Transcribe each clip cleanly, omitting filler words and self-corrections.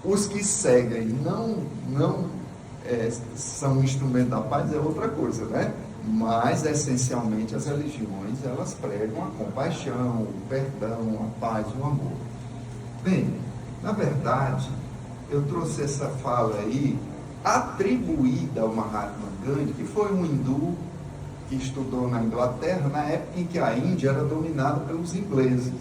Os que seguem não são um instrumento da paz é outra coisa, né? Mas, essencialmente, as religiões, elas pregam a compaixão, o perdão, a paz, o amor. Bem, na verdade, eu trouxe essa fala aí, atribuída ao Mahatma Gandhi, que foi um hindu que estudou na Inglaterra, na época em que a Índia era dominada pelos ingleses.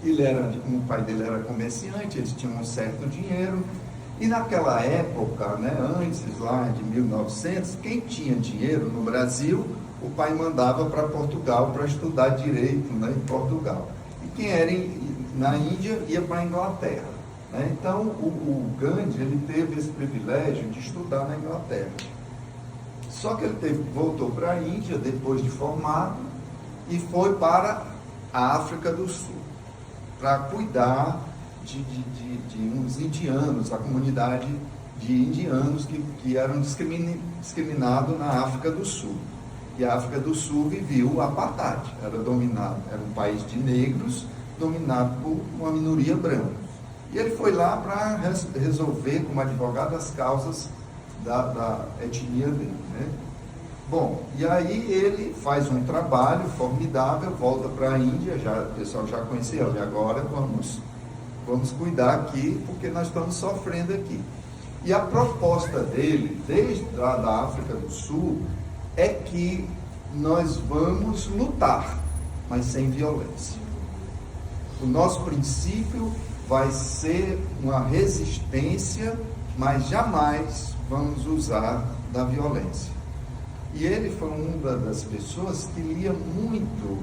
O pai dele era comerciante, eles tinham um certo dinheiro, e naquela época, né, antes lá de 1900, quem tinha dinheiro no Brasil, o pai mandava para Portugal para estudar direito, né, em Portugal. E quem era na Índia ia para a Inglaterra. Né? Então, o Gandhi, ele teve esse privilégio de estudar na Inglaterra. Só que ele voltou para a Índia depois de formado e foi para a África do Sul para cuidar de uns indianos, a comunidade de indianos que eram discriminados na África do Sul. E a África do Sul vivia o apartheid, era um país de negros dominado por uma minoria branca. E ele foi lá para resolver, como advogado, as causas da etnia dele, né? Bom, e aí ele faz um trabalho formidável, volta para a Índia, o pessoal já conhecia ele, agora vamos cuidar aqui, porque nós estamos sofrendo aqui. E a proposta dele, desde lá da África do Sul, é que nós vamos lutar, mas sem violência. O nosso princípio vai ser uma resistência, mas jamais vamos usar da violência. E ele foi uma das pessoas que lia muito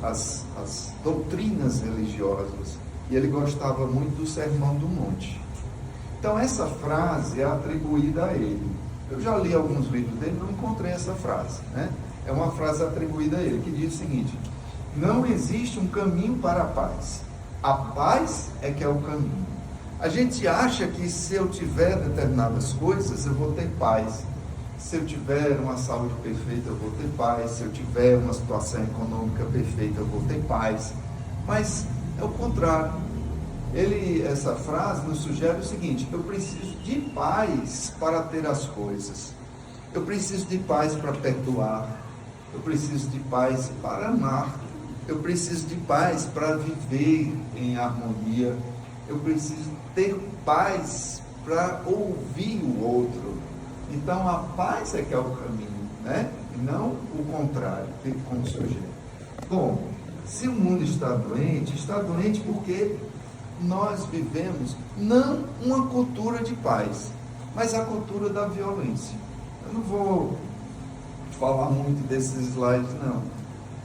as doutrinas religiosas, e ele gostava muito do Sermão do Monte. Então essa frase é atribuída a ele. Eu já li alguns livros dele, não encontrei essa frase, né? É uma frase atribuída a ele, que diz o seguinte: não existe um caminho para a paz. A paz é que é o caminho. A gente acha que se eu tiver determinadas coisas, eu vou ter paz. Se eu tiver uma saúde perfeita, eu vou ter paz. Se eu tiver uma situação econômica perfeita, eu vou ter paz. Mas é o contrário. Essa frase nos sugere o seguinte: eu preciso de paz para ter as coisas. Eu preciso de paz para perdoar. Eu preciso de paz para amar. Eu preciso de paz para viver em harmonia. Eu preciso ter paz para ouvir o outro. Então a paz é que é o caminho, né? E não o contrário, como sugere. Bom, se o mundo está doente porque nós vivemos não uma cultura de paz, mas a cultura da violência. Eu não vou falar muito desses slides, não.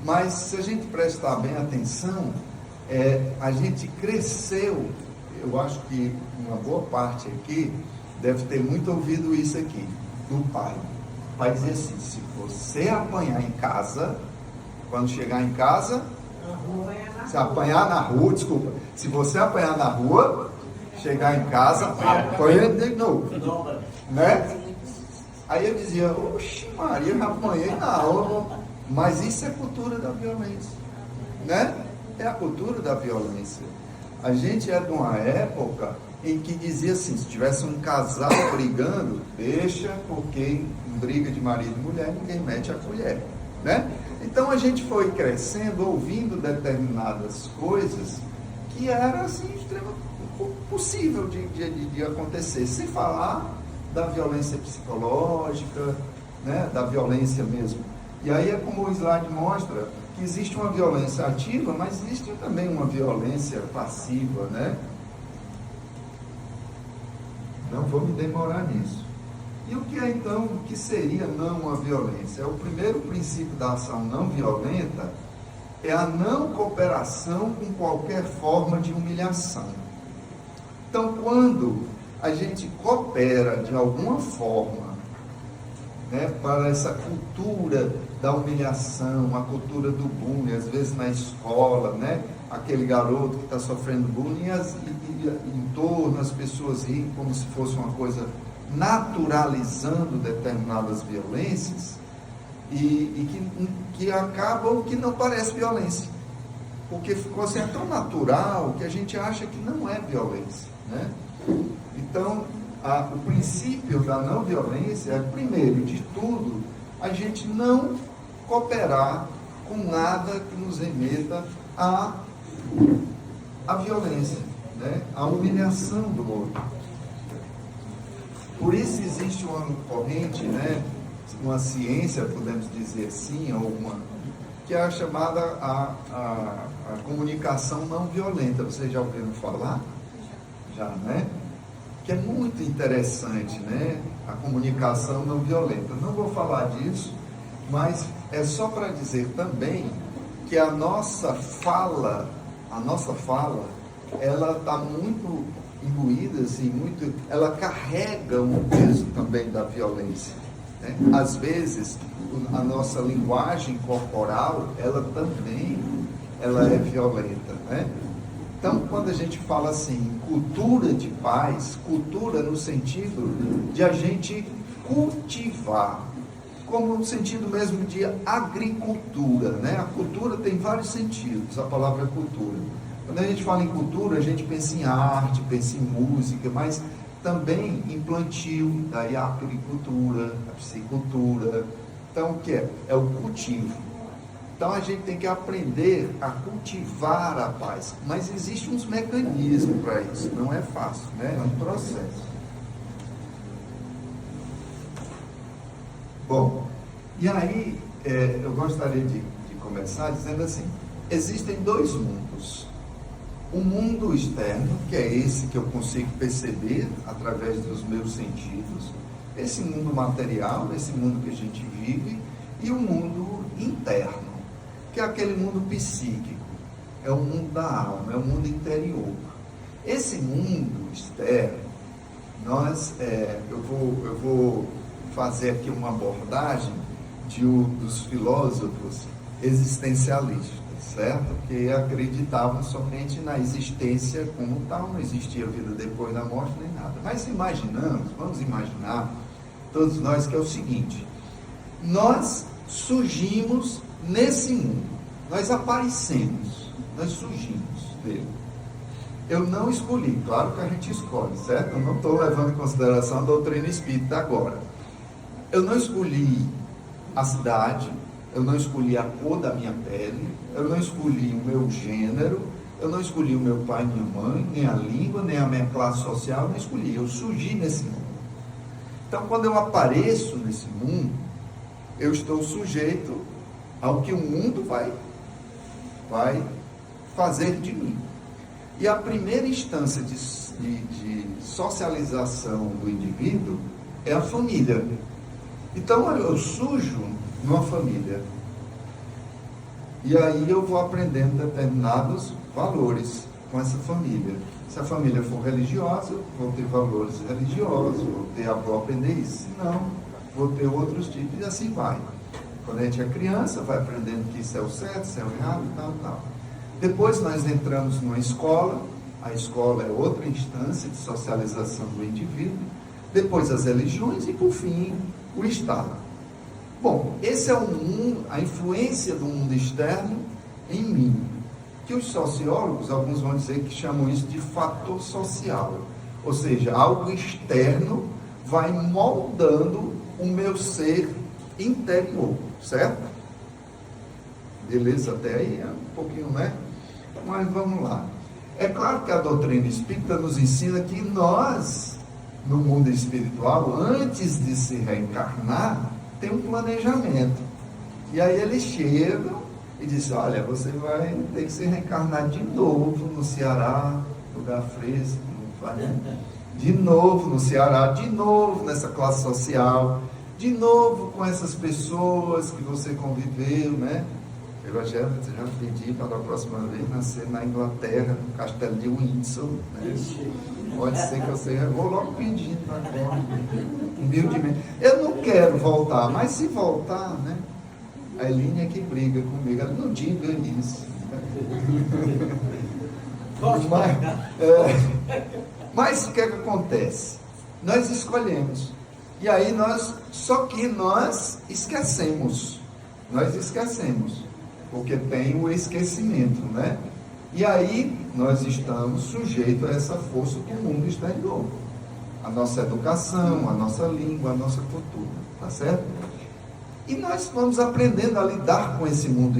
Mas se a gente prestar bem atenção, a gente cresceu. Eu acho que uma boa parte aqui deve ter muito ouvido isso aqui, do pai. O pai dizia assim: se você apanhar em casa, quando chegar em casa, se apanhar na rua, desculpa, se você apanhar na rua, chegar em casa, apanha de novo, né? Aí eu dizia: oxe Maria, já apanhei na rua. Mas isso é cultura da violência, né? É a cultura da violência. A gente é de uma época em que dizia assim: se tivesse um casal brigando, deixa, porque em briga de marido e mulher ninguém mete a colher, né? Então a gente foi crescendo, ouvindo determinadas coisas que era assim extremamente possível de acontecer, sem falar da violência psicológica, né? Da violência mesmo. E aí é como o slide mostra, que existe uma violência ativa, mas existe também uma violência passiva, né? Não vou me demorar nisso. E o que é então, o que seria não uma violência? O primeiro princípio da ação não violenta é a não cooperação com qualquer forma de humilhação. Então, quando a gente coopera de alguma forma, né, para essa cultura da humilhação, a cultura do bullying, às vezes na escola, né, aquele garoto que está sofrendo bullying e em torno as pessoas riem como se fosse uma coisa, naturalizando determinadas violências e que acabam que não parece violência, porque ficou assim, é tão natural que a gente acha que não é violência, né? Então, o princípio da não violência é, primeiro de tudo, a gente não cooperar com nada que nos remeta à violência, né? À humilhação do outro. Por isso existe uma corrente, né? Uma ciência, podemos dizer assim, ou que é a chamada a comunicação não violenta. Vocês já ouviram falar? Já, né? Que é muito interessante, né? A comunicação não violenta. Não vou falar disso, mas é só para dizer também que a nossa fala, ela está muito imbuída, assim, ela carrega um peso também da violência, né? Às vezes, a nossa linguagem corporal, ela é violenta, né? Então, quando a gente fala assim, cultura de paz, cultura no sentido de a gente cultivar, como no sentido mesmo de agricultura, né? A cultura tem vários sentidos, a palavra cultura. Quando a gente fala em cultura, a gente pensa em arte, pensa em música, mas também em plantio, daí a agricultura, a piscicultura. Então, o que é? É o cultivo. Então, a gente tem que aprender a cultivar a paz. Mas existem uns mecanismos para isso, não é fácil, né? É um processo. Bom, e aí, eu gostaria de começar dizendo assim, existem dois mundos. O mundo externo, que é esse que eu consigo perceber através dos meus sentidos, esse mundo material, esse mundo que a gente vive, e o mundo interno, que é aquele mundo psíquico, é o mundo da alma, é o mundo interior. Esse mundo externo, eu vou fazer aqui uma abordagem dos filósofos existencialistas, certo? Que acreditavam somente na existência como tal, não existia vida depois da morte nem nada. Mas vamos imaginar, todos nós, que é o seguinte: nós surgimos nesse mundo, nós aparecemos, nós surgimos dele. Eu não escolhi, claro que a gente escolhe, certo? Eu não estou levando em consideração a doutrina espírita agora. Eu não escolhi a cidade, eu não escolhi a cor da minha pele, eu não escolhi o meu gênero, eu não escolhi o meu pai e minha mãe, nem a língua, nem a minha classe social, eu não escolhi, eu surgi nesse mundo. Então, quando eu apareço nesse mundo, eu estou sujeito ao que o mundo vai fazer de mim. E a primeira instância de socialização do indivíduo é a família. Então, eu surjo numa família. E aí eu vou aprendendo determinados valores com essa família. Se a família for religiosa, vou ter valores religiosos, vou aprender isso. Se não, vou ter outros tipos, e assim vai. Quando a gente é criança, vai aprendendo que isso é o certo, isso é o errado e tal, tal. Depois nós entramos numa escola, a escola é outra instância de socialização do indivíduo, depois as religiões e, por fim, o Estado. Bom, esse é o mundo, a influência do mundo externo em mim, que os sociólogos, alguns vão dizer que chamam isso de fator social, ou seja, algo externo vai moldando o meu ser interior, certo? Beleza, até aí é um pouquinho, né? Mas vamos lá. É claro que a doutrina espírita nos ensina que nós, no mundo espiritual, antes de se reencarnar, tem um planejamento. E aí eles chegam e dizem: olha, você vai ter que se reencarnar de novo no Ceará, lugar fresco, de novo no Ceará, de novo nessa classe social, de novo com essas pessoas que você conviveu, né? Eu já pedi para a próxima vez nascer na Inglaterra, no castelo de Windsor, né? Pode ser que eu vou logo pedindo agora, humildemente. Eu não quero voltar, mas se voltar, né? A Eline é que briga comigo, ela não diga isso. Mas o que é que acontece? Nós escolhemos. E aí só que nós esquecemos. porque tem o esquecimento, né? E aí nós estamos sujeitos a essa força do mundo exterior. A nossa educação, a nossa língua, a nossa cultura, tá certo? E nós vamos aprendendo a lidar com esse mundo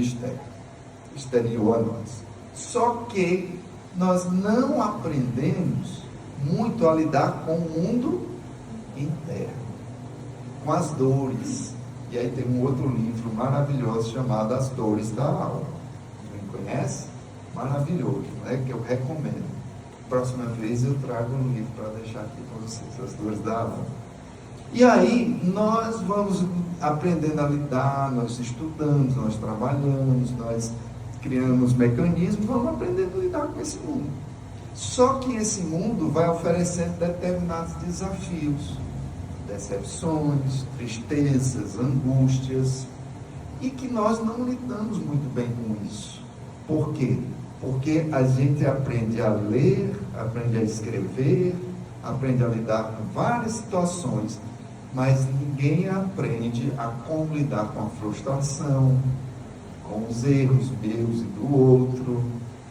exterior a nós. Só que nós não aprendemos muito a lidar com o mundo interno, com as dores. E aí tem um outro livro maravilhoso chamado As Dores da Alma. Quem conhece? Maravilhoso, né? Que eu recomendo. Próxima vez eu trago um livro para deixar aqui para vocês, As Dores da Alma. E aí nós vamos aprendendo a lidar, nós estudamos, nós trabalhamos, nós criamos mecanismos, vamos aprendendo a lidar com esse mundo. Só que esse mundo vai oferecendo determinados desafios, decepções, tristezas, angústias, e que nós não lidamos muito bem com isso. Por quê? Porque a gente aprende a ler, aprende a escrever, aprende a lidar com várias situações, mas ninguém aprende a como lidar com a frustração, com os erros meus e do outro,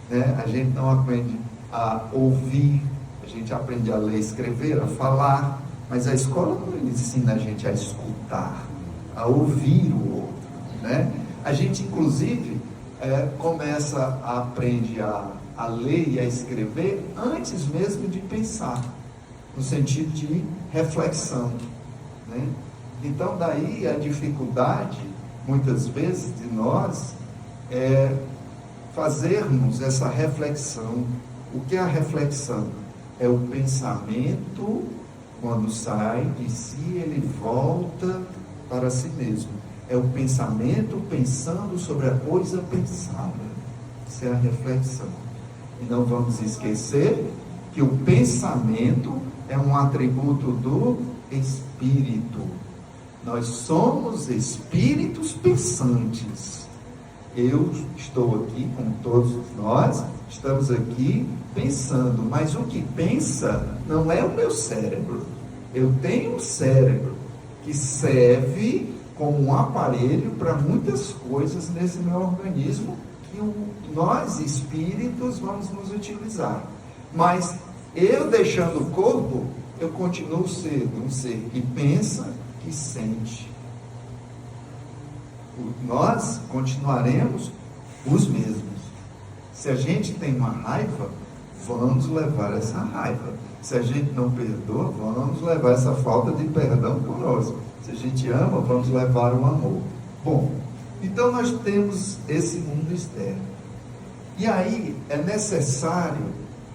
né? A gente não aprende a ouvir, a gente aprende a ler, escrever, a falar, mas a escola não ensina a gente a escutar, a ouvir o outro, né? A gente, inclusive, começa a aprender a ler e a escrever antes mesmo de pensar, no sentido de reflexão, né? Então, daí a dificuldade, muitas vezes, de nós fazermos essa reflexão. O que é a reflexão? É o pensamento, quando sai de si, ele volta para si mesmo. É o pensamento pensando sobre a coisa pensada. Isso é a reflexão. E não vamos esquecer que o pensamento é um atributo do Espírito. Nós somos espíritos pensantes. Eu estou aqui, como todos nós, estamos aqui pensando, mas o que pensa não é o meu cérebro. Eu tenho um cérebro que serve como um aparelho para muitas coisas nesse meu organismo, que nós espíritos vamos nos utilizar. Mas eu deixando o corpo, eu continuo sendo um ser que pensa, que sente. Nós continuaremos os mesmos. Se a gente tem uma raiva, vamos levar essa raiva. Se a gente não perdoa, vamos levar essa falta de perdão conosco. Se a gente ama, vamos levar o amor. Bom, então nós temos esse mundo externo. E aí é necessário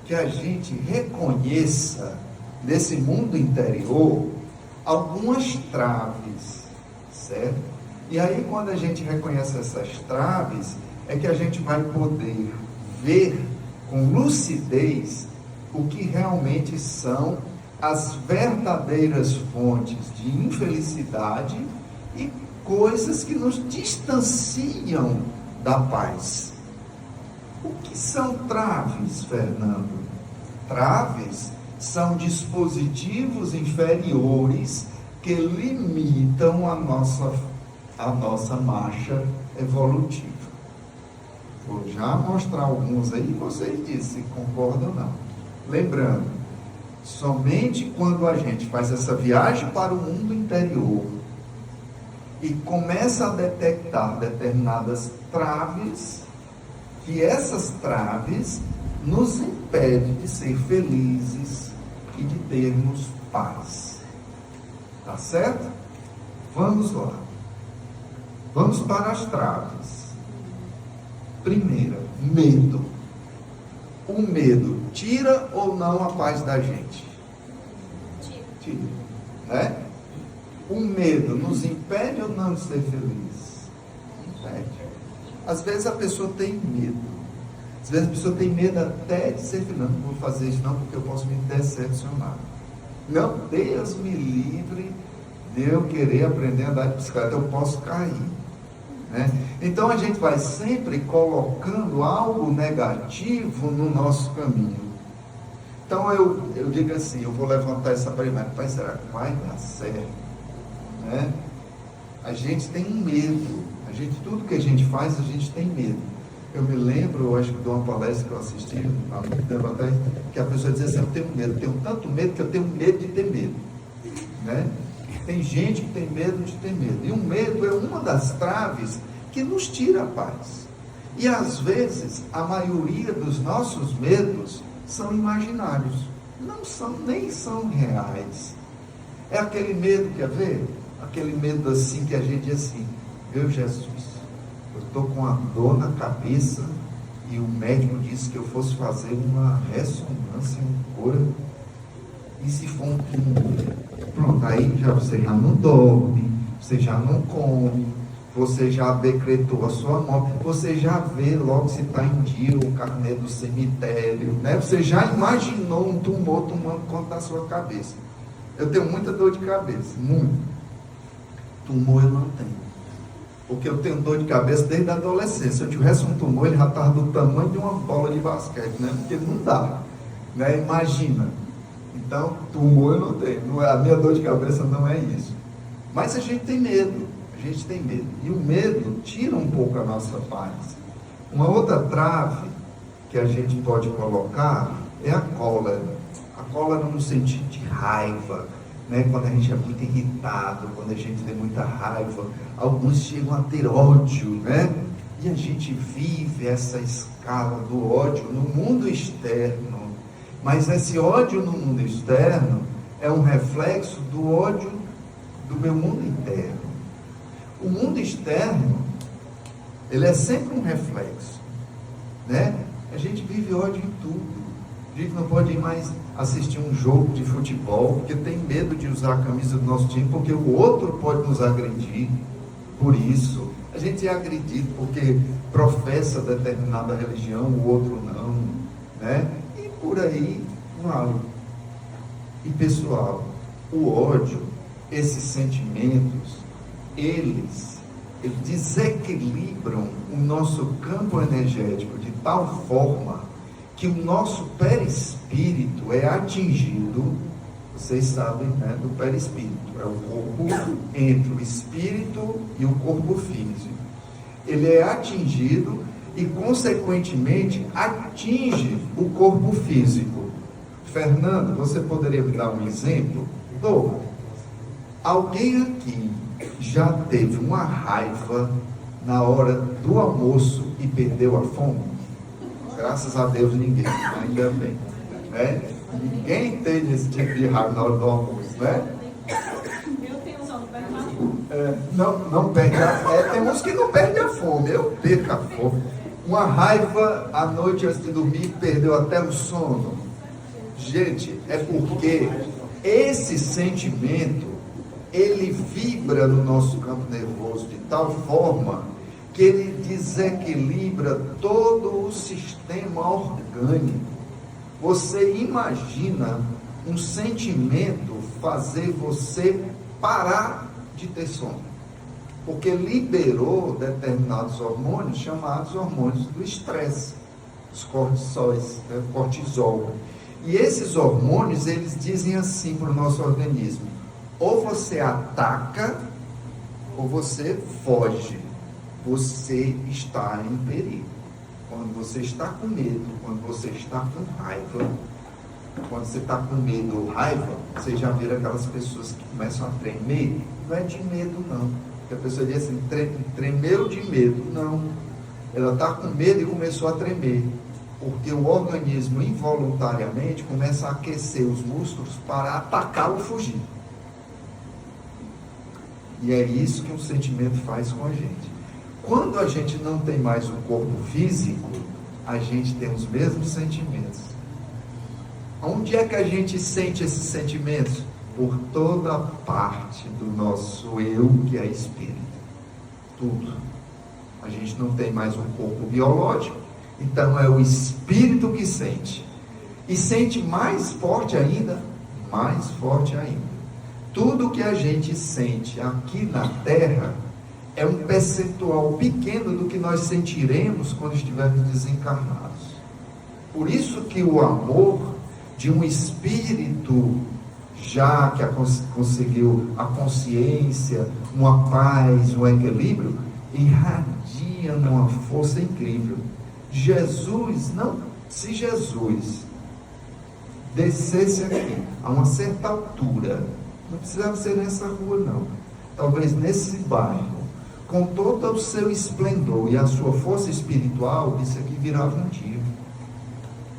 que a gente reconheça nesse mundo interior algumas traves, certo? E aí quando a gente reconhece essas traves, é que a gente vai poder ver com lucidez o que realmente são as verdadeiras fontes de infelicidade e coisas que nos distanciam da paz. O que são traves, Fernando? Traves são dispositivos inferiores que limitam a nossa marcha evolutiva. Vou já mostrar alguns aí, vocês dizem se concordam ou não. Lembrando, somente quando a gente faz essa viagem para o mundo interior e começa a detectar determinadas traves, que essas traves nos impedem de ser felizes e de termos paz. Tá certo? Vamos lá. Vamos para as traves. Primeira, medo. O medo tira ou não a paz da gente? Tira. Né? O medo nos impede ou não de ser feliz? Impede. Às vezes a pessoa tem medo. Às vezes a pessoa tem medo até de ser feliz. Não vou fazer isso não, porque eu posso me decepcionar. Não, Deus me livre de eu querer aprender a andar de bicicleta, eu posso cair. Né? Então a gente vai sempre colocando algo negativo no nosso caminho. Então eu digo assim, eu vou levantar essa primeira, pai, será que vai dar certo? Né? A gente tem medo, a Tudo que a gente faz, a gente tem medo. Eu me lembro, eu acho que de uma palestra que eu assisti há muito tempo atrás, que a pessoa dizia assim: eu tenho medo, eu tenho tanto medo que eu tenho medo de ter medo, né? Tem gente que tem medo de ter medo, e o medo é uma das traves que nos tira a paz. E às vezes a maioria dos nossos medos são imaginários, nem são reais. É aquele medo, quer ver? Aquele medo assim que a gente diz assim: meu Jesus, eu estou com uma dor na cabeça e o médico disse que eu fosse fazer uma ressonância, um cora, e se for um tumor? Pronto, aí você já não dorme, você já não come, você já decretou a sua morte, você já vê logo se está em dia o carnê do cemitério, né? Você já imaginou um tumor tomando conta da sua cabeça. Eu tenho muita dor de cabeça, muito. Tumor eu não tenho, porque eu tenho dor de cabeça desde a adolescência. Se eu tivesse um tumor, ele já estava do tamanho de uma bola de basquete, né? Porque não dá, né? Imagina. Então, tumor eu não tenho. A minha dor de cabeça não é isso. Mas a gente tem medo. E o medo tira um pouco a nossa paz. Uma outra trave que a gente pode colocar é a cólera. A cólera no sentido de raiva, né? Quando a gente é muito irritado, quando a gente tem muita raiva, alguns chegam a ter ódio, né? E a gente vive essa escala do ódio no mundo externo. Mas esse ódio no mundo externo é um reflexo do ódio do meu mundo interno. O mundo externo, ele é sempre um reflexo, né? A gente vive ódio em tudo. A gente não pode ir mais assistir um jogo de futebol, porque tem medo de usar a camisa do nosso time, porque o outro pode nos agredir. Por isso, a gente é agredido porque professa determinada religião, o outro não, né? E por aí vai. E pessoal, o ódio, esses sentimentos, eles desequilibram o nosso campo energético de tal forma que o nosso perispírito é atingido. Vocês sabem, né, do perispírito, é o corpo entre o espírito e o corpo físico. Ele é atingido e, consequentemente, atinge o corpo físico. Fernando, você poderia me dar um exemplo? Alguém aqui já teve uma raiva na hora do almoço e perdeu a fome? Graças a Deus ninguém, ainda bem, né? Ninguém tem esse tipo de raiva na hora do almoço, né? Eu tenho só, não perde a fome. Não perde a fome. Tem uns que não perdem a fome, eu perco a fome. Uma raiva à noite antes de dormir, perdeu até o sono. Gente, é porque esse sentimento, ele vibra no nosso campo nervoso de tal forma que ele desequilibra todo o sistema orgânico. Você imagina um sentimento fazer você parar de ter sono, porque liberou determinados hormônios chamados hormônios do estresse, os cortisóis, né? Cortisol. E esses hormônios, eles dizem assim para o nosso organismo: ou você ataca, ou você foge. Você está em perigo. Quando você está com medo, quando você está com raiva, quando você está com medo ou raiva, você já vê aquelas pessoas que começam a tremer. Não é de medo, não. Porque a pessoa diz assim: tremeu de medo. Não. Ela está com medo e começou a tremer. Porque o organismo involuntariamente começa a aquecer os músculos para atacar ou fugir. E é isso que um sentimento faz com a gente. Quando a gente não tem mais o corpo físico, a gente tem os mesmos sentimentos. Onde é que a gente sente esses sentimentos? Por toda parte do nosso eu, que é espírito. Tudo. A gente não tem mais um corpo biológico, então é o espírito que sente. E sente mais forte ainda, mais forte ainda. Tudo que a gente sente aqui na Terra é um percentual pequeno do que nós sentiremos quando estivermos desencarnados. Por isso que o amor de um espírito já que conseguiu a consciência, uma paz, um equilíbrio, irradia numa força incrível. Se Jesus descesse aqui, a uma certa altura, não precisava ser nessa rua não, talvez nesse bairro, com todo o seu esplendor e a sua força espiritual, isso aqui virava um dia.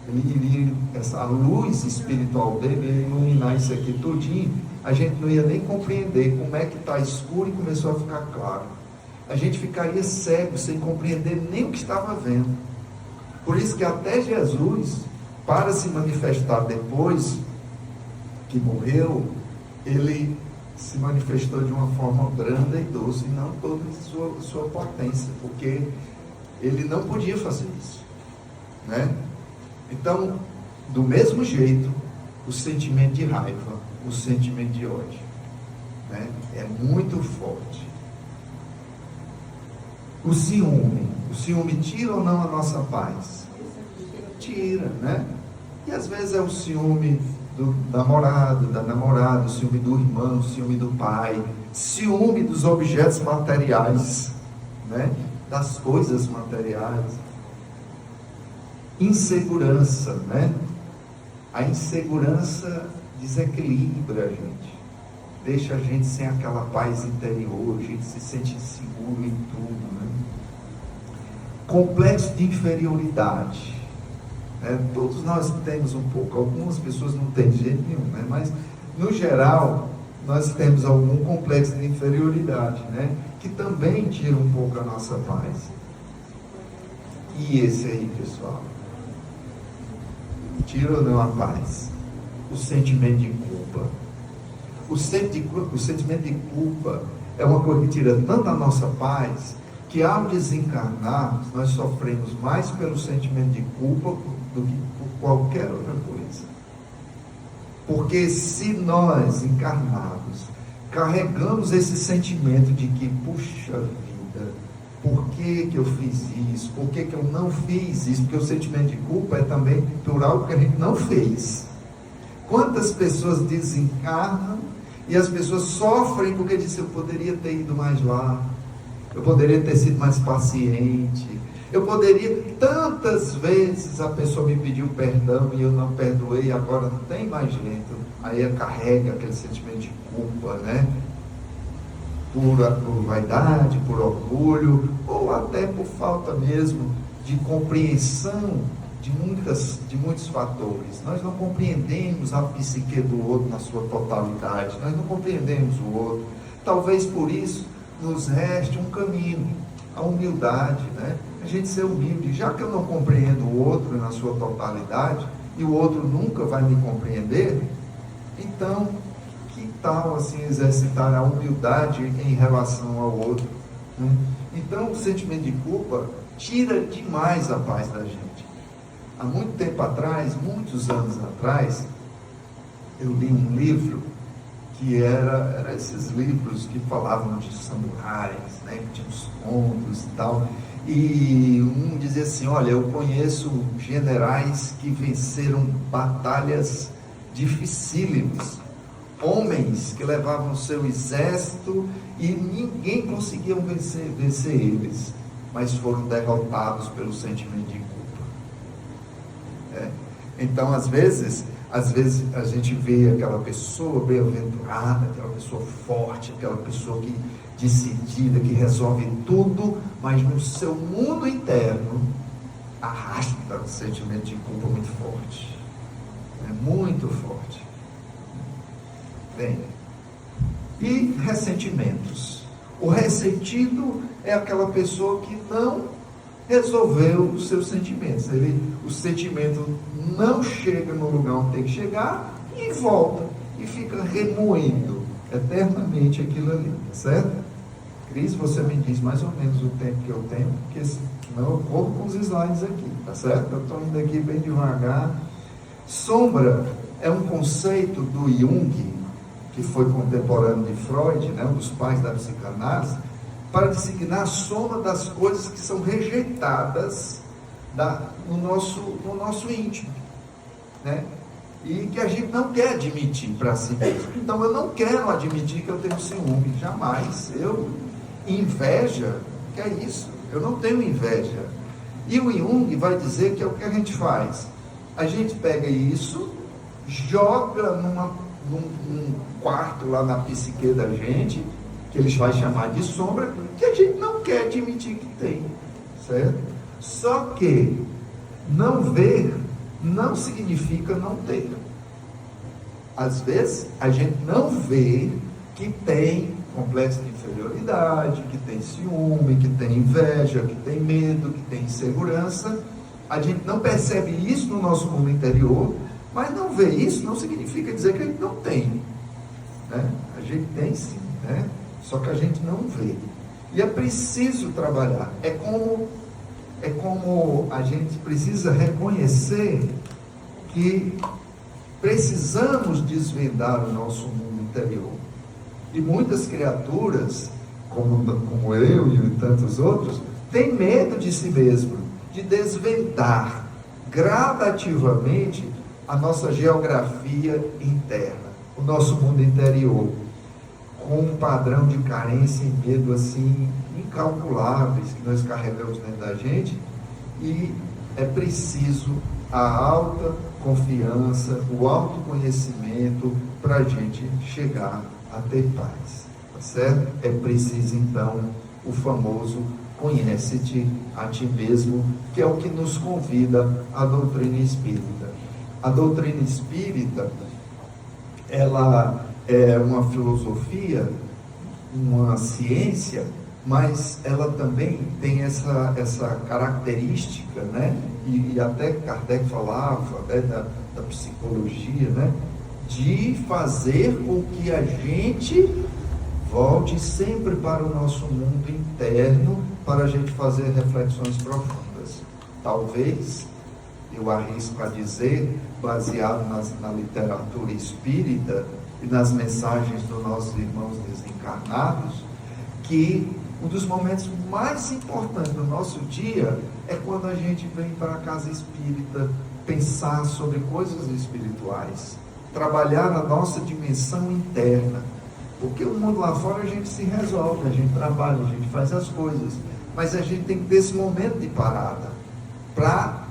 Ele iria, a luz espiritual dele ia iluminar isso aqui tudinho. A gente não ia nem compreender como é que está escuro e começou a ficar claro. A gente ficaria cego, sem compreender nem o que estava vendo. Por isso que até Jesus, para se manifestar depois que morreu, ele se manifestou de uma forma branda e doce, e não toda sua potência, porque ele não podia fazer isso, né? Então, do mesmo jeito, o sentimento de raiva, o sentimento de ódio, né, é muito forte. O ciúme tira ou não a nossa paz? Tira, né? E às vezes é o ciúme do namorado, da namorada, o ciúme do irmão, o ciúme do pai, ciúme dos objetos materiais, né? Das coisas materiais. Insegurança, né? A insegurança desequilibra a gente, deixa a gente sem aquela paz interior, a gente se sente inseguro em tudo, né? Complexo de inferioridade, né? Todos nós temos um pouco, algumas pessoas não têm de jeito nenhum, né? Mas no geral nós temos algum complexo de inferioridade, né? Que também tira um pouco a nossa paz. E esse aí, pessoal, tira ou não a paz? O sentimento de culpa. O sentimento de culpa é uma coisa que tira tanto a nossa paz, que ao desencarnar, nós sofremos mais pelo sentimento de culpa do que por qualquer outra coisa. Porque se nós encarnados carregamos esse sentimento de que, puxa vida, por que eu fiz isso? Por que eu não fiz isso? Porque o sentimento de culpa é também por algo que a gente não fez. Quantas pessoas desencarnam e as pessoas sofrem porque dizem, eu poderia ter ido mais lá, eu poderia ter sido mais paciente, eu poderia, tantas vezes a pessoa me pediu perdão e eu não perdoei, agora não tem mais jeito. Aí carrega aquele sentimento de culpa, né? Por vaidade, por orgulho, ou até por falta mesmo de compreensão de muitos fatores. Nós não compreendemos a psique do outro na sua totalidade, nós não compreendemos o outro. Talvez por isso nos reste um caminho, a humildade, né? A gente ser humilde, já que eu não compreendo o outro na sua totalidade, e o outro nunca vai me compreender, então, que tal assim exercitar a humildade em relação ao outro, né? Então, o sentimento de culpa tira demais a paz da gente. Há muito tempo atrás, muitos anos atrás, eu li um livro que era esses livros que falavam de samurais, né, que tinha os contos e tal, e um dizia assim, olha, eu conheço generais que venceram batalhas dificílimas, homens que levavam o seu exército e ninguém conseguia vencer eles, mas foram derrotados pelo sentimento de culpa. Então, às vezes a gente vê aquela pessoa bem-aventurada, aquela pessoa forte, aquela pessoa que decidida, que resolve tudo, mas no seu mundo interno arrasta um sentimento de culpa muito forte, muito forte. Bem, e ressentimentos. O ressentido é aquela pessoa que não resolveu os seus sentimentos. O sentimento não chega no lugar onde tem que chegar e volta, e fica remoendo eternamente aquilo ali, tá certo? Cris, você me diz mais ou menos o tempo que eu tenho, porque senão eu corro com os slides aqui, tá certo? Eu estou indo aqui bem devagar. Sombra é um conceito do Jung, que foi contemporâneo de Freud, né, um dos pais da psicanálise, para designar a soma das coisas que são rejeitadas no nosso íntimo, né? E que a gente não quer admitir para si mesmo. Então eu não quero admitir que eu tenho ciúme, jamais. Inveja, que é isso? Eu não tenho inveja. E o Jung vai dizer que é o que a gente faz. A gente pega isso, joga num quarto lá na psique da gente, que eles vão chamar de sombra, que a gente não quer admitir que tem, certo? Só que não ver não significa não ter. Às vezes a gente não vê que tem complexo de inferioridade, que tem ciúme, que tem inveja, que tem medo, que tem insegurança. A gente não percebe isso no nosso mundo interior, mas não ver isso não significa dizer que a gente não tem, né? A gente tem sim, né? Só que a gente não vê. E é preciso trabalhar. É como a gente precisa reconhecer que precisamos desvendar o nosso mundo interior. E muitas criaturas, como eu e tantos outros, têm medo de si mesmo, de desvendar gradativamente a nossa geografia interna, o nosso mundo interior, com um padrão de carência e medo assim incalculáveis que nós carregamos dentro da gente, e é preciso a alta confiança, o autoconhecimento para a gente chegar a ter paz, tá certo? É preciso então o famoso conhece-te a ti mesmo, que é o que nos convida a doutrina espírita. A doutrina espírita, ela é uma filosofia, uma ciência, mas ela também tem essa característica, né? E até Kardec falava, né, da psicologia, né? De fazer com que a gente volte sempre para o nosso mundo interno, para a gente fazer reflexões profundas. Talvez, eu arrisco a dizer, baseado na literatura espírita e nas mensagens dos nossos irmãos desencarnados, que um dos momentos mais importantes do nosso dia é quando a gente vem para a casa espírita pensar sobre coisas espirituais, trabalhar na nossa dimensão interna, porque o mundo lá fora a gente se resolve, a gente trabalha, a gente faz as coisas, mas a gente tem que ter esse momento de parada para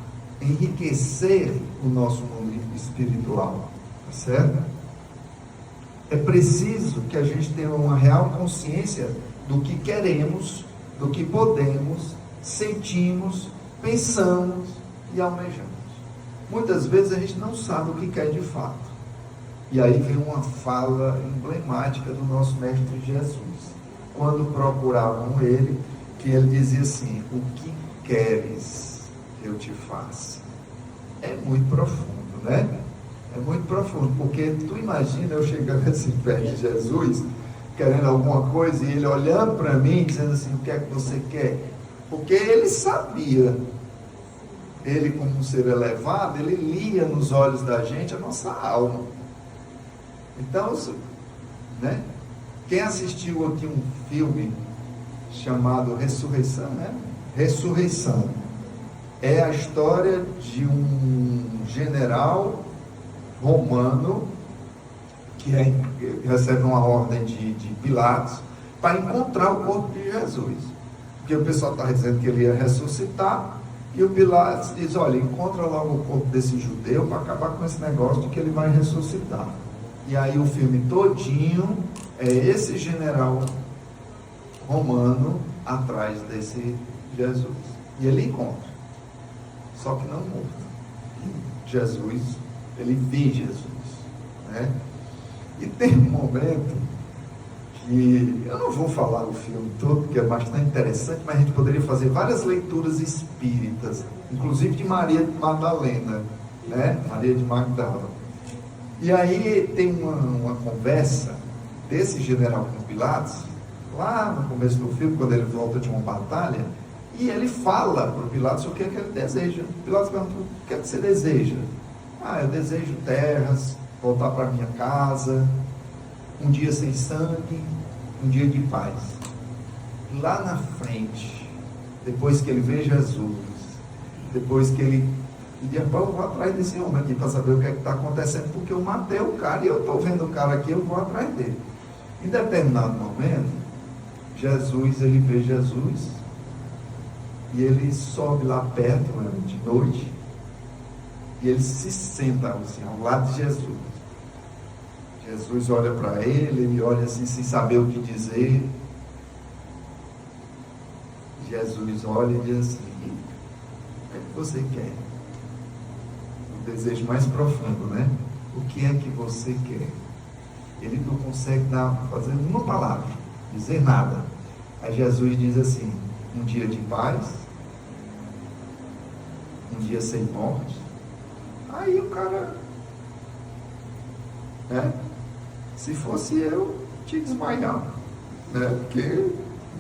enriquecer o nosso mundo espiritual, tá certo? É preciso que a gente tenha uma real consciência do que queremos, do que podemos, sentimos, pensamos e almejamos. Muitas vezes a gente não sabe o que quer de fato. E aí vem uma fala emblemática do nosso Mestre Jesus, quando procuravam ele, que ele dizia assim: o que queres que eu te faça? É muito profundo, né? É muito profundo, porque tu imagina eu chegando assim perto de Jesus, querendo alguma coisa, e ele olhando para mim, dizendo assim: o que é que você quer? Porque ele sabia, ele como um ser elevado, ele lia nos olhos da gente a nossa alma. Então, né? Quem assistiu aqui um filme chamado Ressurreição, né? Ressurreição é a história de um general romano que recebe uma ordem de Pilatos para encontrar o corpo de Jesus, porque o pessoal está dizendo que ele ia ressuscitar, e o Pilatos diz: olha, encontra logo o corpo desse judeu para acabar com esse negócio de que ele vai ressuscitar. E aí o filme todinho é esse general romano atrás desse Jesus, e ele encontra, só que não morto. Jesus, ele vê Jesus, né? E tem um momento que eu não vou falar o filme todo, porque é bastante interessante, mas a gente poderia fazer várias leituras espíritas, inclusive de Maria de Madalena, né? Maria de Magdala. E aí tem uma conversa desse general com Pilatos, lá no começo do filme, quando ele volta de uma batalha, e ele fala para o Pilatos o que é que ele deseja. Pilatos pergunta: o que é que você deseja? Eu desejo terras, voltar para minha casa, um dia sem sangue, um dia de paz. Lá na frente, depois que ele vê Jesus, depois que ele diz: eu vou atrás desse homem aqui para saber o que é que está acontecendo, porque eu matei o cara e eu estou vendo o cara aqui, eu vou atrás dele. Em determinado momento, ele vê Jesus E ele sobe lá perto, de noite, e ele se senta assim, ao lado de Jesus. Jesus olha para ele olha assim, sem saber o que dizer. Jesus olha e diz assim: o que é que você quer? O desejo mais profundo, né? O que é que você quer? Ele não consegue fazer uma palavra, dizer nada. Aí Jesus diz assim: um dia de paz, um dia sem morte. Aí o cara, né? Se fosse eu, tinha desmaiado, né? Porque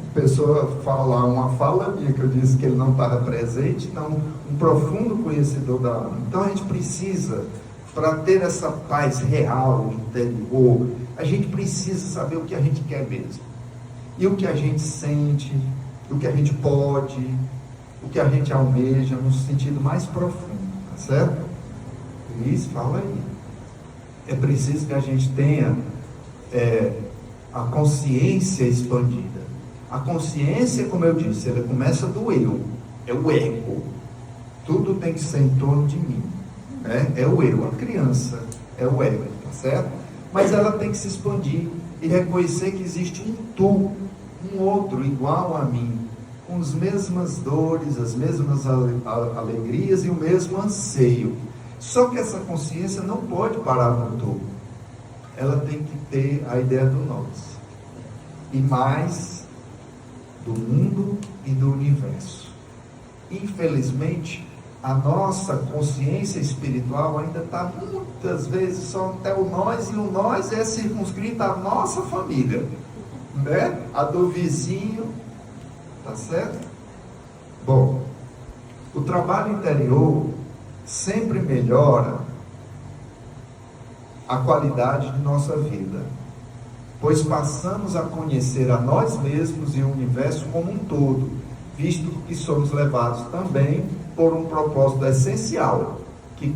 a pessoa falar uma fala minha, que eu disse que ele não estava presente, não, um profundo conhecedor da alma. Então a gente precisa, para ter essa paz real, interior, a gente precisa saber o que a gente quer mesmo. E o que a gente sente, o que a gente pode, o que a gente almeja, no sentido mais profundo, tá certo? Cris, fala aí. É preciso que a gente tenha a consciência expandida. A consciência, como eu disse, ela começa do eu, é o ego. Tudo tem que ser em torno de mim, né? É o eu, a criança é o ego, tá certo? Mas ela tem que se expandir e reconhecer que existe um tu, um outro igual a mim, com as mesmas dores, as mesmas alegrias e o mesmo anseio. Só que essa consciência não pode parar no tu. Ela tem que ter a ideia do nós. E mais do mundo e do universo. Infelizmente, a nossa consciência espiritual ainda está muitas vezes só até o nós, e o nós é circunscrito à nossa família, né? A do vizinho, tá certo? Bom, o trabalho interior sempre melhora a qualidade de nossa vida, pois passamos a conhecer a nós mesmos e o universo como um todo, visto que somos levados também por um propósito essencial,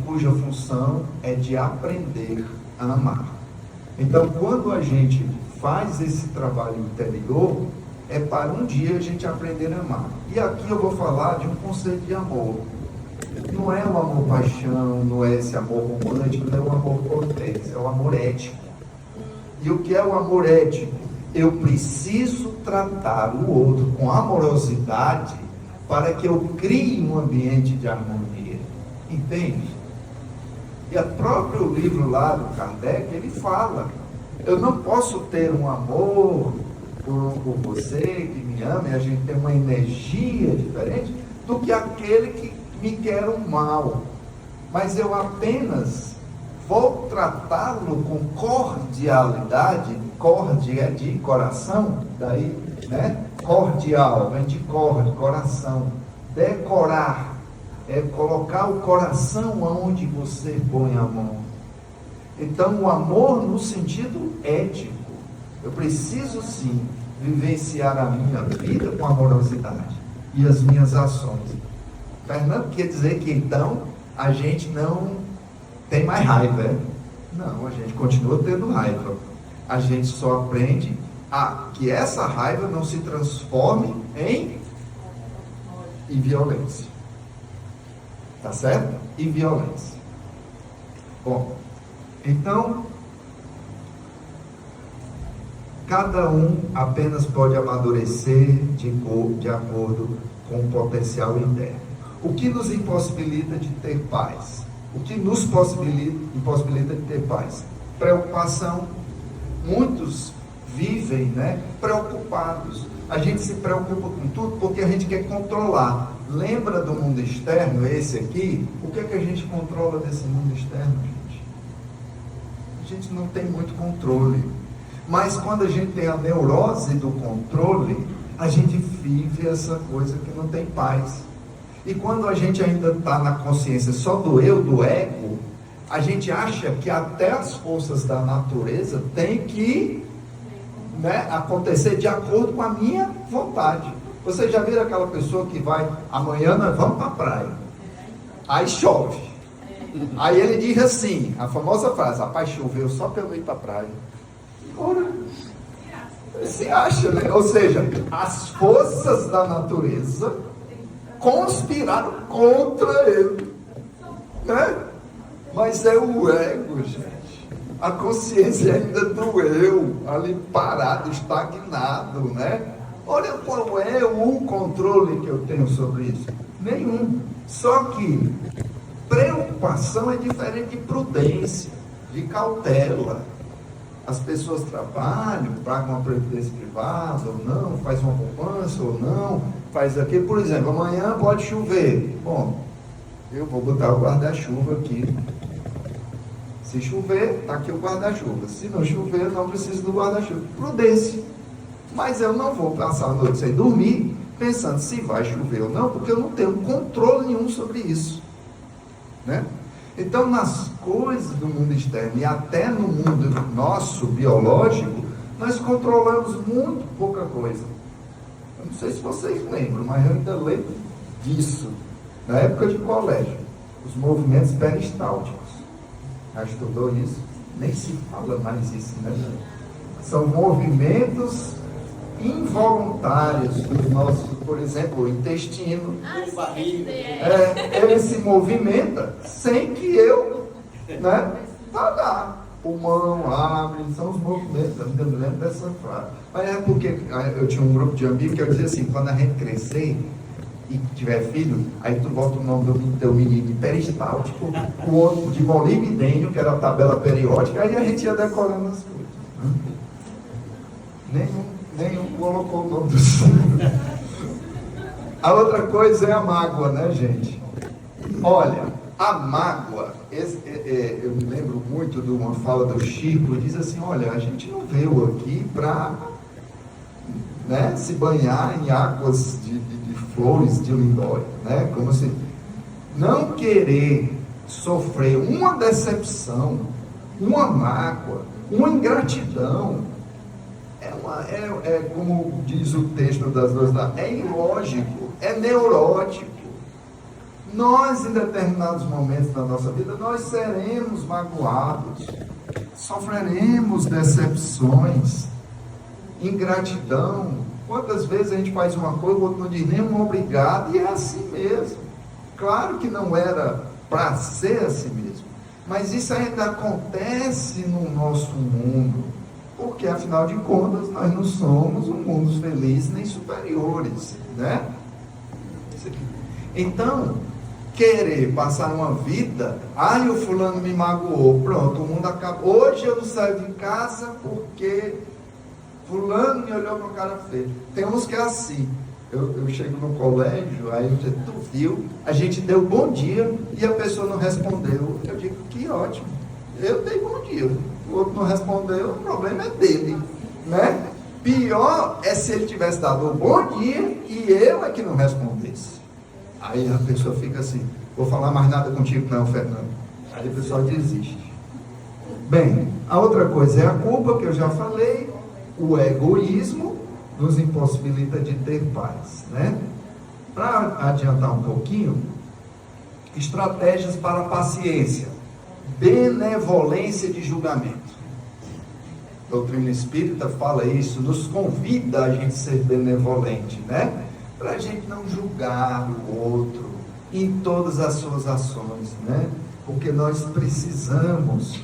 cuja função é de aprender a amar. Então, quando a gente faz esse trabalho interior, é para um dia a gente aprender a amar. E aqui eu vou falar de um conceito de amor. Não é o amor paixão, não é esse amor romântico, não é o amor cortês, é o amor ético. E o que é o amor ético? Eu preciso tratar o outro com amorosidade para que eu crie um ambiente de harmonia. Entende? E o próprio livro lá do Kardec, ele fala: eu não posso ter um amor por você que me ama, e a gente tem uma energia diferente do que aquele que me quer um mal. Mas eu apenas vou tratá-lo com cordialidade. Cordia de coração, daí, né? Cordial, vem de corde, coração. Decorar é colocar o coração aonde você põe a mão. Então, o amor no sentido ético. Eu preciso sim vivenciar a minha vida com amorosidade e as minhas ações. Fernando, quer dizer que então a gente não tem mais raiva, é? Não, a gente continua tendo raiva. A gente só aprende que essa raiva não se transforme em violência. Tá certo? Em violência. Bom, então, cada um apenas pode amadurecer de acordo com o potencial interno. O que nos impossibilita de ter paz? O que nos impossibilita de ter paz? Preocupação. Muitos vivem, né, preocupados. A gente se preocupa com tudo porque a gente quer controlar. Lembra do mundo externo, esse aqui? O que é que a gente controla desse mundo externo, gente? A gente não tem muito controle. Mas quando a gente tem a neurose do controle, a gente vive essa coisa que não tem paz. E quando a gente ainda está na consciência só do eu, do ego, a gente acha que até as forças da natureza têm que, né, acontecer de acordo com a minha vontade. Você já viu aquela pessoa que vai: amanhã nós vamos para a praia, aí chove, aí ele diz assim, a famosa frase: rapaz, choveu só para eu ir para a praia. Ora, se acha, né? Ou seja, as forças da natureza conspiraram contra ele, né? Mas é o ego, gente. A consciência ainda do eu, ali parado, estagnado, né? Olha qual é o controle que eu tenho sobre isso. Nenhum. Só que preocupação é diferente de prudência, de cautela. As pessoas trabalham, pagam uma previdência privada ou não, faz uma poupança ou não, faz aquilo. Por exemplo, amanhã pode chover. Bom, eu vou botar o guarda-chuva aqui. Se chover, está aqui o guarda-chuva. Se não chover, eu não preciso do guarda-chuva. Prudência. Mas eu não vou passar a noite sem dormir, pensando se vai chover ou não, porque eu não tenho controle nenhum sobre isso, né? Então, nas coisas do mundo externo e até no mundo nosso, biológico, nós controlamos muito pouca coisa. Eu não sei se vocês lembram, mas eu ainda lembro disso, na época de colégio, os movimentos peristálticos. Já estudou isso? Nem se fala mais isso, né? São movimentos involuntários do nosso, por exemplo, o intestino. Ele se movimenta sem que eu, né? Tá lá. Pulmão, abre, são os movimentos. Eu me lembro dessa frase. Mas é porque eu tinha um grupo de amigos que eu dizia assim: quando a gente crescer e tiver filho, aí tu bota o nome do teu menino de peristáltico, o outro de molibdênio, que era a tabela periódica, aí a gente ia decorando as coisas. Nenhum colocou o nome do filho. A outra coisa é a mágoa, né, gente? Olha, a mágoa, eu me lembro muito de uma fala do Chico, ele diz assim: olha, a gente não veio aqui para, né, se banhar em águas de flores de lindóia, né? Como se não querer sofrer uma decepção, uma mágoa, uma ingratidão, como diz o texto das duas, é ilógico, é neurótico. Nós, em determinados momentos da nossa vida, nós seremos magoados, sofreremos decepções, ingratidão. Quantas vezes a gente faz uma coisa, o outro não diz nem um obrigado, e é assim mesmo. Claro que não era para ser assim mesmo, mas isso ainda acontece no nosso mundo, porque afinal de contas nós não somos um mundo feliz nem superiores, né? Então, querer passar uma vida, o fulano me magoou, pronto, o mundo acabou. Hoje eu não saio de casa porque fulano me olhou com a cara feia. Tem uns que é assim. Eu chego no colégio, aí eu digo: tu viu? A gente deu bom dia e a pessoa não respondeu. Eu digo: que ótimo, eu dei bom dia. O outro não respondeu, o problema é dele, né? Pior é se ele tivesse dado um bom dia e eu é que não respondesse. Aí a pessoa fica assim: vou falar mais nada contigo não, Fernando. Aí o pessoal desiste. Bem, a outra coisa é a culpa, que eu já falei. O egoísmo nos impossibilita de ter paz, né? Para adiantar um pouquinho, estratégias para a paciência. Benevolência de julgamento. A doutrina espírita fala isso, nos convida a gente ser benevolente, né? Para a gente não julgar o outro em todas as suas ações, né? Porque nós precisamos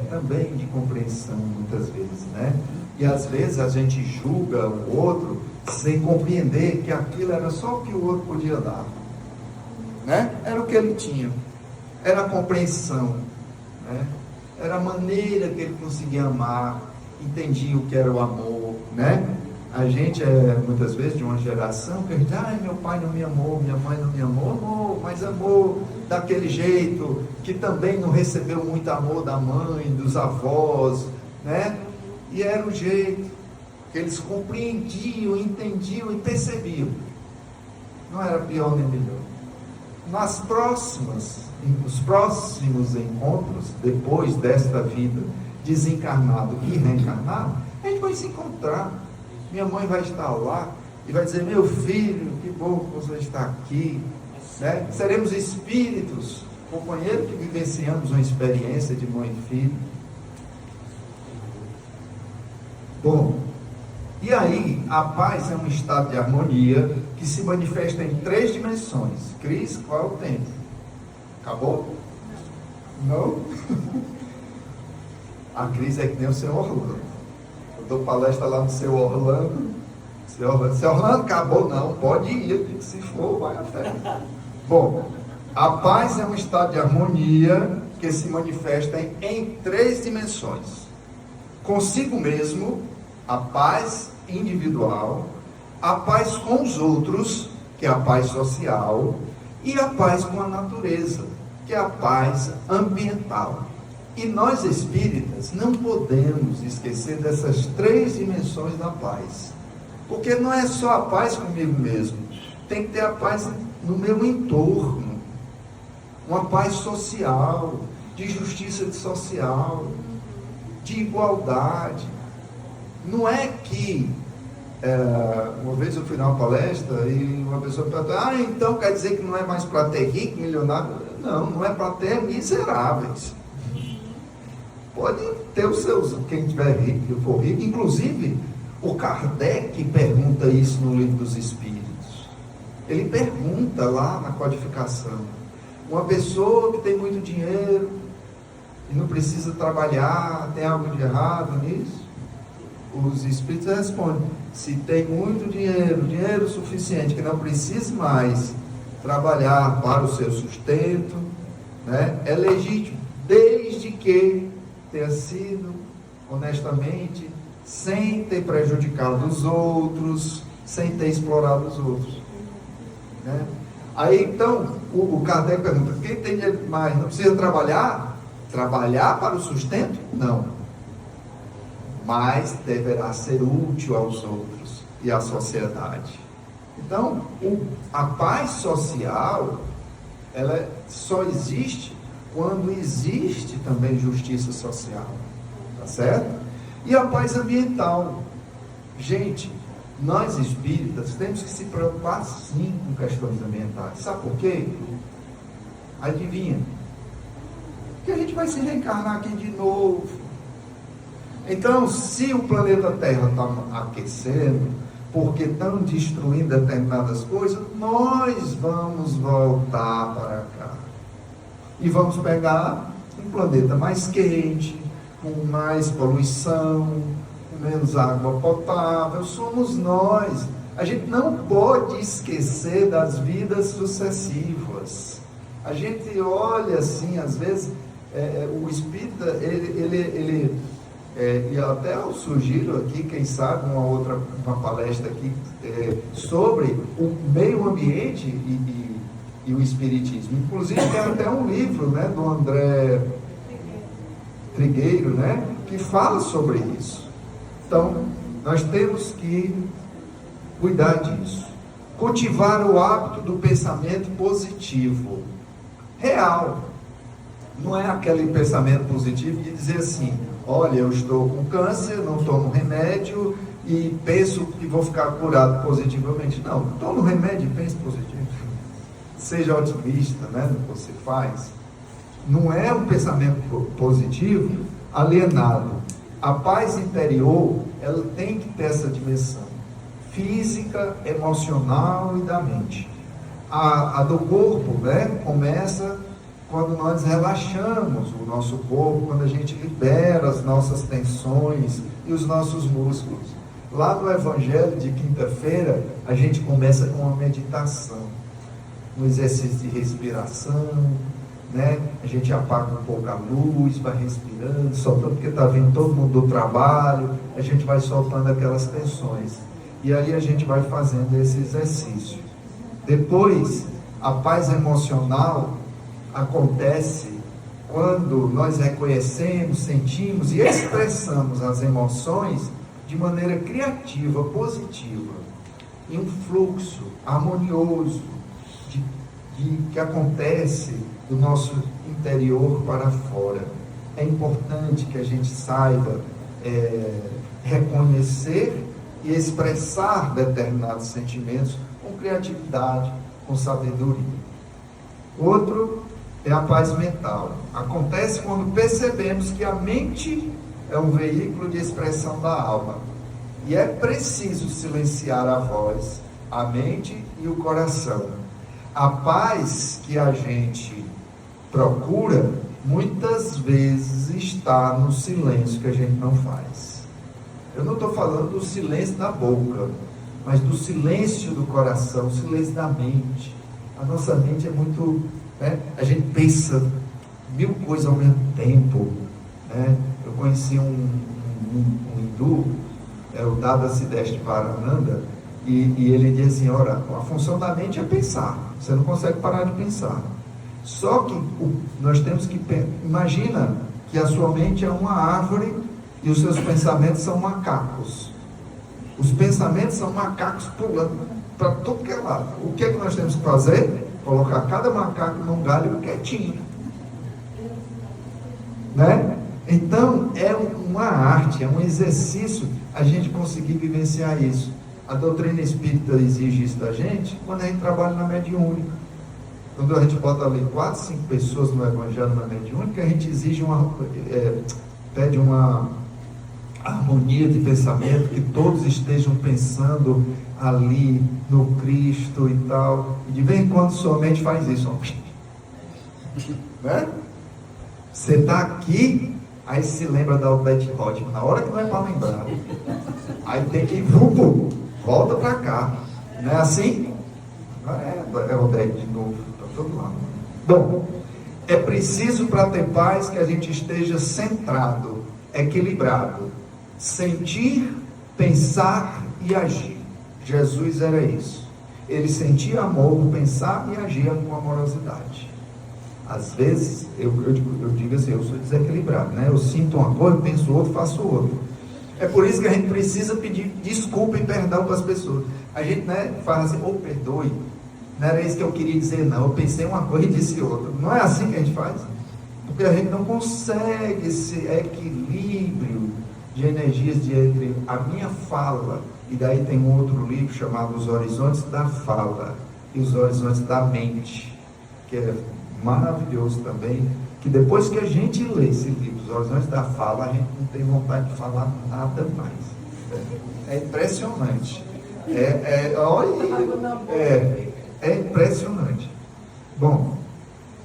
também de compreensão muitas vezes, né? E às vezes a gente julga o outro sem compreender que aquilo era só o que o outro podia dar, né? Era o que ele tinha, era a compreensão, né? Era a maneira que ele conseguia amar, entendia o que era o amor, né? A gente muitas vezes de uma geração que a gente, meu pai não me amou, minha mãe não me amou, mas amou daquele jeito, que também não recebeu muito amor da mãe, dos avós, né? E era o jeito que eles compreendiam, entendiam e percebiam. Não era pior nem melhor. Nos próximos encontros, depois desta vida, desencarnado e reencarnado, a gente vai se encontrar. Minha mãe vai estar lá e vai dizer: meu filho, que bom que você está aqui, né? Seremos espíritos, companheiros que vivenciamos uma experiência de mãe e filho. Bom, e aí a paz é um estado de harmonia que se manifesta em 3 dimensões. Cris, qual é o tempo? Acabou? Não? A Cris é que nem o seu Orlando. Eu dou palestra lá no seu Orlando. Seu Orlando, acabou? Não, pode ir. Se for, vai até. Bom, a paz é um estado de harmonia que se manifesta em 3 dimensões. Consigo mesmo, a paz individual, a paz com os outros, que é a paz social, e a paz com a natureza, que é a paz ambiental. E nós espíritas não podemos esquecer dessas 3 dimensões da paz, porque não é só a paz comigo mesmo, tem que ter a paz no meu entorno, uma paz social, de justiça social, de igualdade. Não é que uma vez eu fui numa palestra e uma pessoa perguntou: então quer dizer que não é mais para ter rico, milionário? Não, não é para ter miseráveis. Pode ter os seus, quem tiver rico, que for rico. Inclusive, o Kardec pergunta isso no Livro dos Espíritos. Ele pergunta lá na codificação: uma pessoa que tem muito dinheiro e não precisa trabalhar, tem algo de errado nisso? Os Espíritos respondem: se tem muito dinheiro, dinheiro suficiente, que não precise mais trabalhar para o seu sustento, né, é legítimo, desde que tenha sido honestamente, sem ter prejudicado os outros, sem ter explorado os outros, né? Aí então o Kardec pergunta: quem tem dinheiro mais não precisa trabalhar? Trabalhar para o sustento? Não, mas deverá ser útil aos outros e à sociedade. Então a paz social, ela só existe quando existe também justiça social, tá certo? E a paz ambiental, gente, nós espíritas temos que se preocupar sim com questões ambientais. Sabe por quê? Adivinha? Porque a gente vai se reencarnar aqui de novo. Então, se o planeta Terra está aquecendo, porque estão destruindo determinadas coisas, nós vamos voltar para cá. E vamos pegar um planeta mais quente, com mais poluição, com menos água potável. Somos nós. A gente não pode esquecer das vidas sucessivas. A gente olha assim, às vezes, o espírita, e até eu sugiro aqui, quem sabe, uma palestra aqui sobre o meio ambiente e o espiritismo. Inclusive tem até um livro, né, do André Trigueiro, né, que fala sobre isso. Então nós temos que cuidar disso, cultivar o hábito do pensamento positivo, real. Não é aquele pensamento positivo de dizer assim: olha, eu estou com câncer, não tomo remédio e penso que vou ficar curado positivamente. Não, toma o remédio e pense positivo. Seja otimista, né, no que você faz. Não é um pensamento positivo alienado. A paz interior, ela tem que ter essa dimensão física, emocional e da mente. A do corpo, né, começa quando nós relaxamos o nosso corpo, quando a gente libera as nossas tensões e os nossos músculos. Lá no Evangelho de quinta-feira, a gente começa com uma meditação, um exercício de respiração, né? A gente apaga um pouco a luz, vai respirando, soltando, porque está vindo todo mundo do trabalho, a gente vai soltando aquelas tensões. E aí a gente vai fazendo esse exercício. Depois, a paz emocional acontece quando nós reconhecemos, sentimos e expressamos as emoções de maneira criativa, positiva, em um fluxo harmonioso que acontece do nosso interior para fora. É importante que a gente saiba reconhecer e expressar determinados sentimentos com criatividade, com sabedoria. Outro é a paz mental. Acontece quando percebemos que a mente é um veículo de expressão da alma. E é preciso silenciar a voz, a mente e o coração. A paz que a gente procura, muitas vezes está no silêncio que a gente não faz. Eu não estou falando do silêncio da boca, mas do silêncio do coração, o silêncio da mente. A nossa mente é muito, né? A gente pensa 1000 coisas ao mesmo tempo, né? Eu conheci um hindu, o Dada Siddheshwara Varananda, e ele diz assim: ora, a função da mente é pensar, você não consegue parar de pensar. Só que nós temos que, imagina que a sua mente é uma árvore e os seus pensamentos são macacos. Os pensamentos são macacos pulando para todo que é lado. O que é que nós temos que fazer? Colocar cada macaco num galho quietinho, né? Então é uma arte, é um exercício a gente conseguir vivenciar isso. A doutrina espírita exige isso da gente quando a gente trabalha na mediúnica. Quando a gente bota ali 4, 5 pessoas no evangelho na mediúnica, a gente exige pede uma harmonia de pensamento, que todos estejam pensando ali no Cristo e tal. E de vez em quando sua mente faz isso, né? Você está aqui, aí se lembra da Odete Roitman, na hora que não é para lembrar, aí tem que volta para cá, não é assim? É Odete de novo, está todo lado. Bom, é preciso para ter paz que a gente esteja centrado, equilibrado, sentir, pensar e agir. Jesus era isso. Ele sentia amor, pensava e agia com amorosidade. Às vezes, eu digo assim, eu sou desequilibrado, né? Eu sinto uma coisa, penso outra, faço outra. É por isso que a gente precisa pedir desculpa e perdão para as pessoas. A gente, né, fala assim: oh, perdoe, não era isso que eu queria dizer, não. Eu pensei uma coisa e disse outra. Não é assim que a gente faz? Porque a gente não consegue esse equilíbrio de energias entre a minha fala, e daí tem um outro livro chamado Os Horizontes da Fala e Os Horizontes da Mente, que é maravilhoso também, que depois que a gente lê esse livro, Os Horizontes da Fala, a gente não tem vontade de falar nada mais. É impressionante. É impressionante. Bom,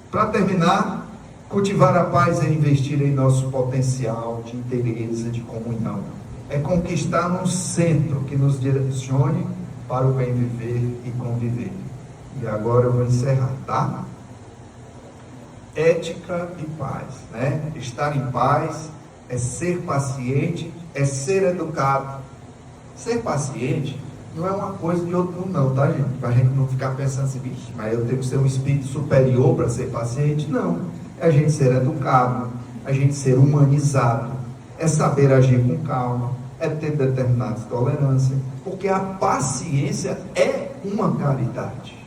para terminar, cultivar a paz é investir em nosso potencial de interesse, de comunhão. É conquistar um centro que nos direcione para o bem viver e conviver. E agora eu vou encerrar, tá? Ética e paz, né? Estar em paz é ser paciente, é ser educado. Ser paciente não é uma coisa de outro não, tá, gente? Para a gente não ficar pensando assim: vixe, mas eu tenho que ser um espírito superior para ser paciente. Não. É a gente ser educado, a gente ser humanizado, é saber agir com calma, é ter determinada tolerância, porque a paciência é uma caridade.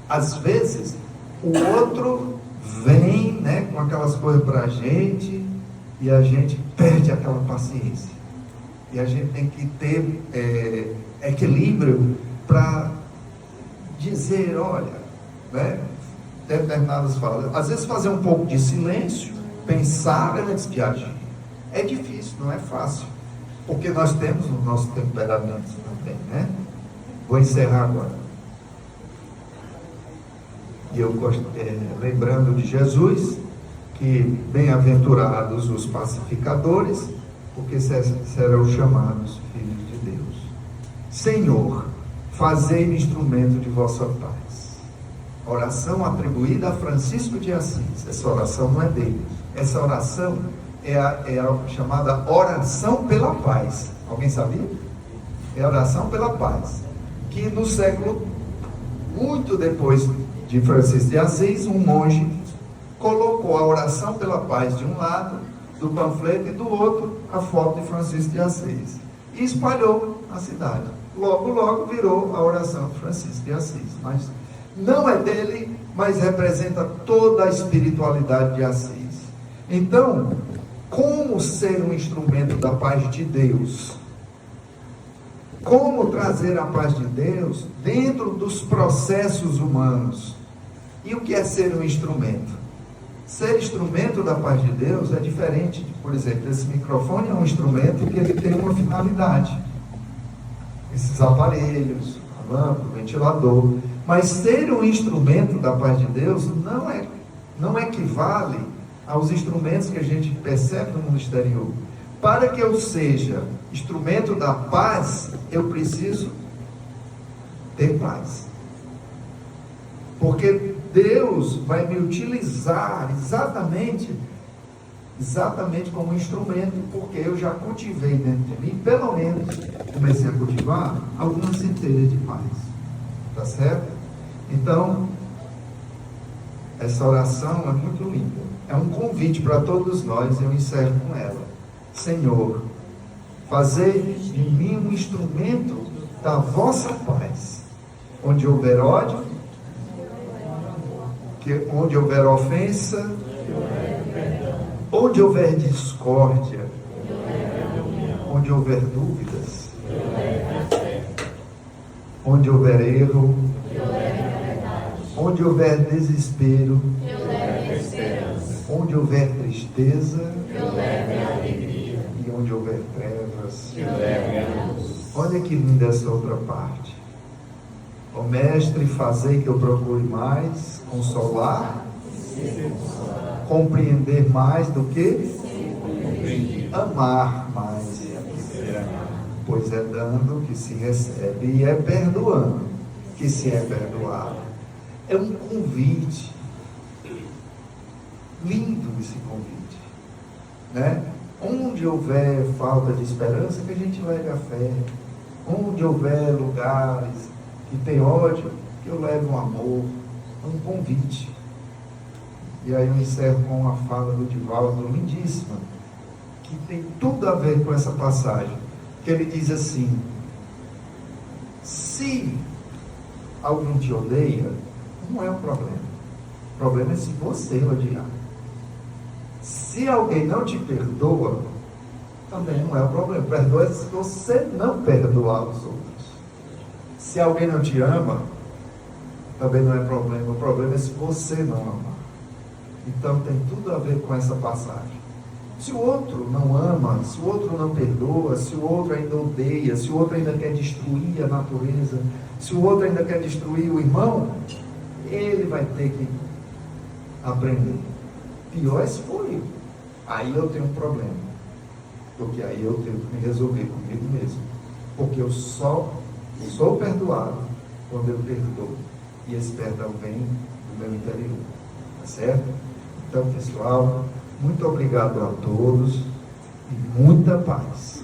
Às vezes, o outro vem, né, com aquelas coisas para a gente, e a gente perde aquela paciência. E a gente tem que ter equilíbrio para dizer: olha, né, determinadas falas. Às vezes fazer um pouco de silêncio, pensar antes de agir. É difícil, não é fácil, porque nós temos o nosso temperamento também, né? Vou encerrar agora. E eu gosto, lembrando de Jesus, que bem-aventurados os pacificadores, porque serão chamados filhos de Deus. Senhor, fazei-me instrumento de vossa paz. Oração atribuída a Francisco de Assis. Essa oração não é dele. Essa oração é a chamada oração pela paz. Alguém sabia? É a oração pela paz. Que no século, muito depois de Francisco de Assis, um monge colocou a oração pela paz de um lado do panfleto e do outro a foto de Francisco de Assis. E espalhou na cidade. Logo virou a oração de Francisco de Assis. Mas não é dele, mas representa toda a espiritualidade de Assis. Então, como ser um instrumento da paz de Deus? Como trazer a paz de Deus dentro dos processos humanos? E o que é ser um instrumento? Ser instrumento da paz de Deus é diferente. Por exemplo, esse microfone é um instrumento que ele tem uma finalidade. esses aparelhos, a lâmpada, o ventilador. Mas ser um instrumento da paz de Deus não equivale aos instrumentos que a gente percebe no mundo exterior. Para que eu seja instrumento da paz, eu preciso ter paz. Porque Deus vai me utilizar exatamente como instrumento, porque eu já cultivei dentro de mim, pelo menos comecei a cultivar algumas centelhas de paz. Tá certo? Então, essa oração é muito linda. É um convite para todos nós, eu encerro com ela. Senhor, fazei de mim um instrumento da vossa paz. Onde houver ódio, onde houver ofensa, onde houver discórdia, onde houver dúvidas, onde houver erro, onde houver desespero, onde houver tristeza, e onde houver trevas, olha que linda essa outra parte. Ó Mestre, fazei que eu procure mais consolar, compreender mais do que amar mais, pois é dando que se recebe e é perdoando que se é perdoado. É um convite lindo, esse convite, né? Onde houver falta de esperança, que a gente leve a fé. Onde houver lugares que tem ódio, que eu leve um amor. É um convite. E aí eu encerro com uma fala do Divaldo, lindíssima, que tem tudo a ver com essa passagem, que ele diz assim: se alguém te odeia, não é um problema. O problema é se você odiar. Se alguém não te perdoa, também não é o problema. Perdoa se você não perdoar os outros. Se alguém não te ama, também não é problema. O problema é se você não amar. Então tem tudo a ver com essa passagem. Se o outro não ama, se o outro não perdoa, se o outro ainda odeia, se o outro ainda quer destruir a natureza, se o outro ainda quer destruir o irmão, ele vai ter que aprender. Pior é se for eu. Aí eu tenho um problema. Porque aí eu tenho que me resolver comigo mesmo. Porque eu só sou perdoado quando eu perdoo. E esse perdão vem do meu interior. Tá certo? Então, pessoal, muito obrigado a todos e muita paz.